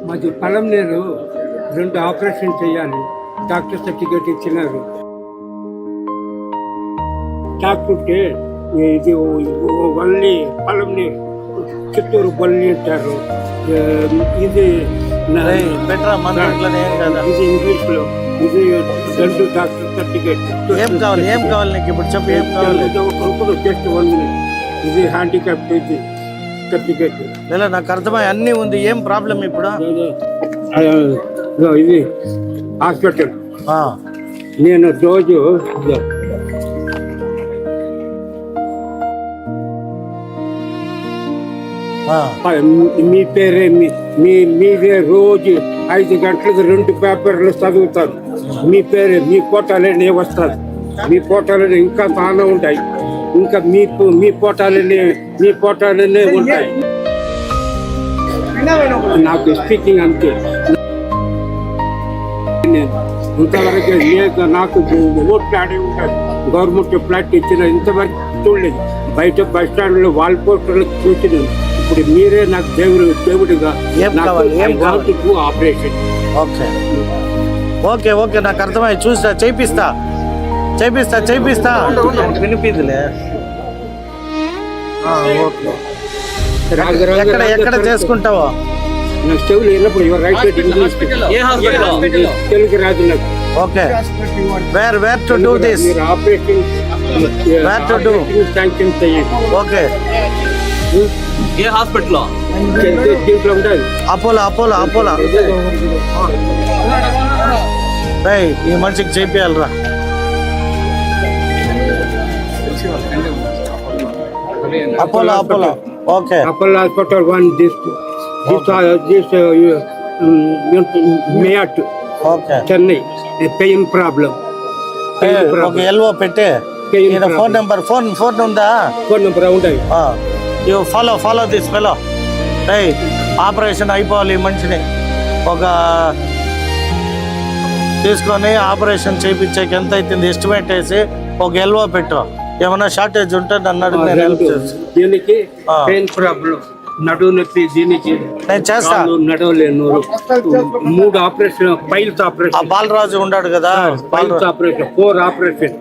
మాది పలంనేరు 2 ఆపరేషన్ చేయాలి. Doctor certificate ఇచ్చినారు. డాక్టర్ ఉంటే ఇది వల్లి పలంనేరు చిత్తూరు బల్లి అంటారు. ఇది ఇది ఇంగ్లీష్ లో ఇది 2 డాక్టర్ సర్టిఫికేట్. ఏం కావాలి నీకు ఇప్పుడు చెప్పు, ఏం కావాలి? Just 1 minute. ఇది హ్యాండిక్యాప్ ఇది సర్టిఫికేట్. లేదా నాకు అర్థమై అన్నీ ఉంది. ఏం ప్రాబ్లం ఇప్పుడు? ఇది హాస్పిటల్. నేను రోజు మీ పేరే మీదే రోజు 5 గంటలకు 2 పేపర్లు చదువుతాను. మీ పేరే మీ ఫోటోలనే వస్తుంది. మీ ఫోటోలు ఇంకా చాలా ఉంటాయి. ఇంకా మీ ఫోటోలనే ఉంటాయి. నాకు స్పీకింగ్ అంతే. ఇంతవరకు నాకు ఓట్లు ఆడే ఉంటాను. గవర్నమెంట్ ఫ్లాట్ ఇచ్చిన ఇంతవరకు చూడలేదు. బయట బస్ స్టాండ్ లో వాల్ పోస్టర్లు చూసినాను. ఇప్పుడు మీరే నాకు దేవుడిగా ఆపరేషన్. ఓకే ఓకే నాకు అర్థమై చూస్తా, చేపిస్తా వినిపించలే. ఎక్కడ చేసుకుంటావో? నాకు చెవులు వెళ్ళినప్పుడు రైట్ సైడ్ ఇంగ్లీష్ తెలుగు రాదు నాకు. Okay, where to do this? Operation where to do? Sanction చేయండి. ఓకే, ఏ హాస్పిటల్లో? దీంట్లో ఉంటుంది. అపోలో. ఈ మనిషికి చేపియాలరా. Apollo okay. Apollo hospital 1 this మేట్ చెన్నై. Pain problem. ఓకే, ఎల్ఓ పెట్టే ఫోన్ నెంబర్. ఫోన్ ఉందా? ఫోన్ నెంబర్ ఉంటాయి. You follow this fellow. Operation అయిపోవాలి ఈ మనిషిని. ఒక తీసుకొని ఆపరేషన్ చేయించాక ఎంత అవుతుంది ఎస్టిమేట్ వేసి ఒక ఎల్ఓ పెట్టు. ఏమైనా షార్టేజ్ ఉంటే నన్ను అడిగి నేను హెల్ప్ చేస్తాను. దీనికి పెయిన్ ప్రాబ్లం, నడువు నొప్పి. దీనికి నేను చేస్తాను. నడవలేను. 3 ఆపరేషన్. Piles operation. బాలరాజు ఉన్నాడు కదా, పైల్స్ ఆపరేషన్ 4 ఆపరేషన్.